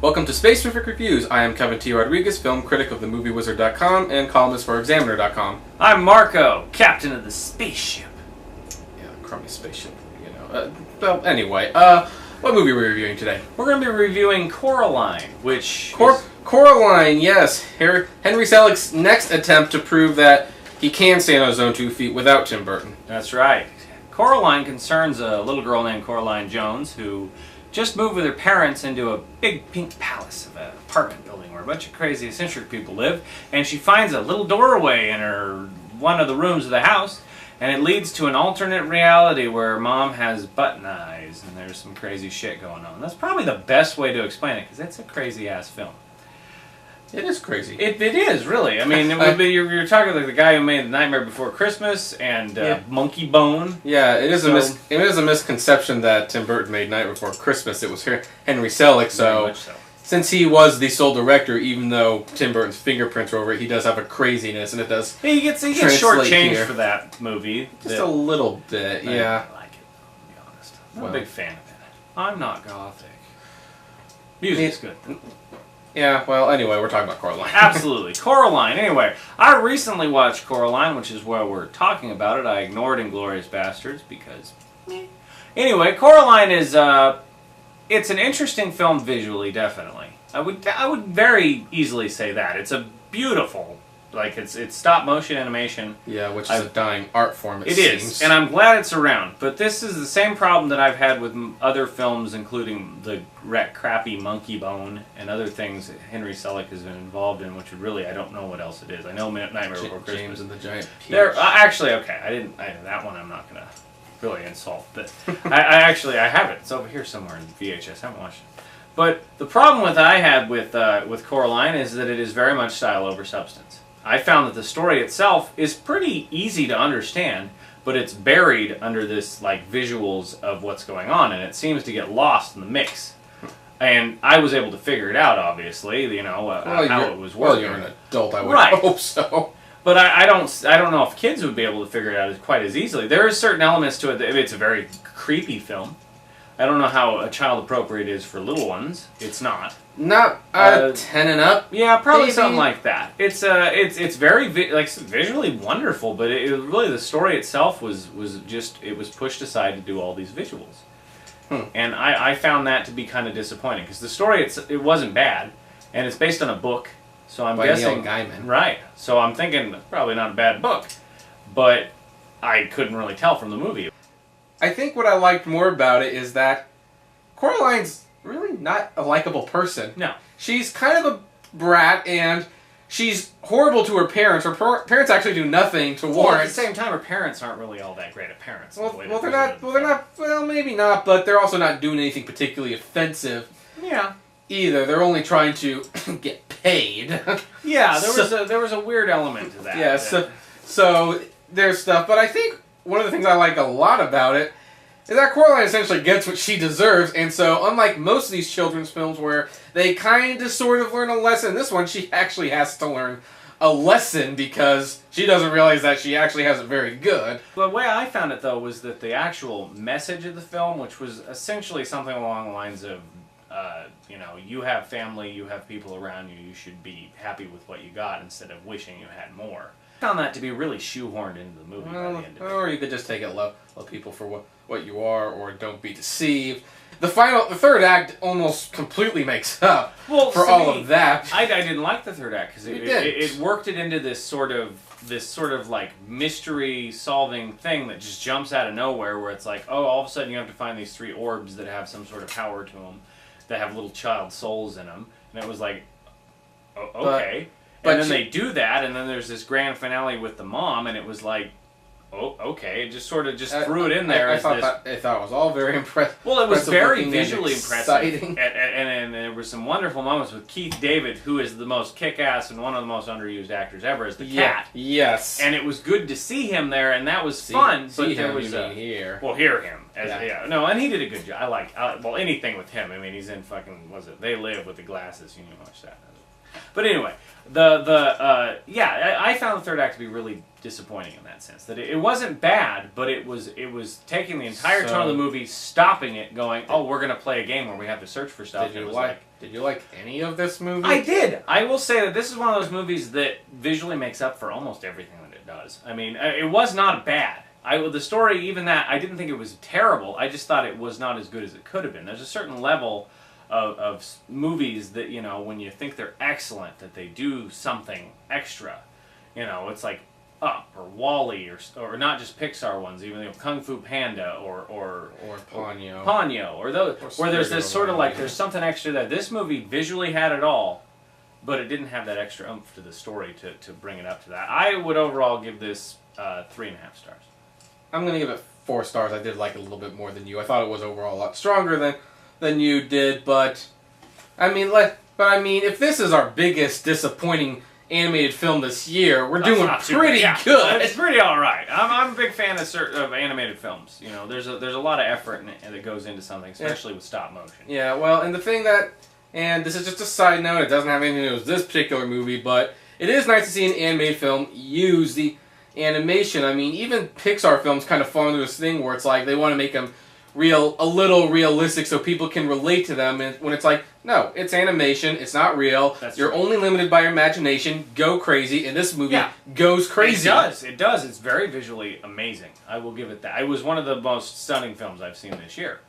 Welcome to Spaceriffic Reviews. I am Kevin T. Rodriguez, film critic of themoviewizard.com and columnist for Examiner.com. I'm Marco, captain of the spaceship. Yeah, crummy spaceship, you know. Well, anyway, what movie are we reviewing today? We're going to be reviewing Coraline, which Coraline, yes. Henry Selick's next attempt to prove that he can stand on his own 2 feet without Tim Burton. That's right. Coraline concerns a little girl named Coraline Jones who just moved with her parents into a big pink palace of an apartment building where a bunch of crazy eccentric people live, and she finds a little doorway in one of the rooms of the house, and it leads to an alternate reality where mom has button eyes and there's some crazy shit going on. That's probably the best way to explain it, because it's a crazy-ass film. It is crazy. It is, really. I mean, it would be, you're talking like the guy who made The Nightmare Before Christmas and Monkey Bone. Yeah, it is a misconception that Tim Burton made Night Before Christmas. It was Henry Selick, so since he was the sole director, even though Tim Burton's fingerprints are over it, he does have a craziness, and it does. He gets shortchanged for that movie. Just a little bit, yeah. I like it, to be honest. I'm a big fan of it. I'm not gothic. Music's good. Yeah, well, anyway, we're talking about Coraline. Absolutely. Coraline. Anyway, I recently watched Coraline, which is why we're talking about it. I ignored Inglorious Basterds because... Anyway, Coraline is... it's an interesting film visually, definitely. I would very easily say that. It's a beautiful... Like, it's stop-motion animation. Yeah, which is a dying art form, it seems. Is, and I'm glad it's around. But this is the same problem that I've had with other films, including the crappy Monkey Bone and other things that Henry Selick has been involved in, which really, I don't know what else it is. I know Nightmare Before Christmas. James and the Giant Peach. Actually, okay, that one I'm not going to really insult. But I have it. It's over here somewhere in VHS. I haven't watched it. But the problem I had with Coraline is that it is very much style over substance. I found that the story itself is pretty easy to understand, but it's buried under this like visuals of what's going on, and it seems to get lost in the mix. And I was able to figure it out, obviously, you know, how it was working. Well, you're an adult, I would hope so. But I don't know if kids would be able to figure it out quite as easily. There are certain elements to it that it's a very creepy film. I don't know how a child appropriate is for little ones. It's not. Not 10 and up. Yeah, probably maybe. Something like that. It's very visually wonderful, but really the story itself was pushed aside to do all these visuals, and I found that to be kind of disappointing because the story it wasn't bad, and it's based on a book, so I'm guessing Neil Gaiman. Right. So I'm thinking probably not a bad book, but I couldn't really tell from the movie. I think what I liked more about it is that Coraline's really not a likable person. No. She's kind of a brat, and she's horrible to her parents. Her parents actually do nothing to warrant... At the same time, her parents aren't really all that great at parents. Well, maybe not, but they're also not doing anything particularly offensive. Yeah. Either. They're only trying to get paid. Yeah, there was a weird element to that. Yeah, so there's stuff, but I think one of the things I like a lot about it is that Coraline essentially gets what she deserves, and so unlike most of these children's films where they kind of sort of learn a lesson, this one she actually has to learn a lesson because she doesn't realize that she actually has it very good. The way I found it, though, was that the actual message of the film, which was essentially something along the lines of, you have family, you have people around you, you should be happy with what you got instead of wishing you had more. I found that to be really shoehorned into the movie by the end of it. Or you could just take it, love people for what you are, or don't be deceived. The third act almost completely makes up for all of that. I didn't like the third act because it worked it into this sort of like mystery solving thing that just jumps out of nowhere, where it's like, oh, all of a sudden you have to find these 3 orbs that have some sort of power to them, that have little child souls in them, and it was like, okay. But then they do that, and then there's this grand finale with the mom, and it was like, oh, okay. It just sort of threw it in there. I thought it was all very impressive. Well, it was very visually impressive. And there were some wonderful moments with Keith David, who is the most kick-ass and one of the most underused actors ever, as the cat. Yes. And it was good to see him there, and that was fun. But there was here. Well, hear him. No, and he did a good job. I like anything with him. I mean, he's in fucking, They Live with the glasses. You need to watch that. But anyway, I found the third act to be really disappointing in that sense. That it wasn't bad, but it was taking the entire tone of the movie, stopping it, going, "Oh, we're gonna play a game where we have to search for stuff." Did you like any of this movie? I did. I will say that this is one of those movies that visually makes up for almost everything that it does. I mean, it was not bad. The story, even that, I didn't think it was terrible. I just thought it was not as good as it could have been. There's a certain level of movies that, you know, when you think they're excellent, that they do something extra. You know, it's like Up or Wall-E or not just Pixar ones, even, you know, Kung Fu Panda or Ponyo or those where there's this sort of like there's something extra there. This movie visually had it all, but it didn't have that extra oomph to the story to bring it up to that. I would overall give this 3.5 stars. I'm gonna give it 4 stars. I did like it a little bit more than you. I thought it was overall a lot stronger than you did, but I mean, if this is our biggest disappointing animated film this year, we're doing pretty good. It's pretty all right. I'm a big fan of animated films. You know, there's a lot of effort that goes into something, especially with stop motion. Yeah, well, and the thing and this is just a side note, it doesn't have anything to do with this particular movie, but it is nice to see an animated film use the animation. I mean, even Pixar films kind of fall into this thing where it's like they want to make them a little realistic so people can relate to them, and when it's like, no, it's animation, it's not real. You're only limited by your imagination. Go crazy, and this movie goes crazy. It does. It's very visually amazing. I will give it that. It was one of the most stunning films I've seen this year.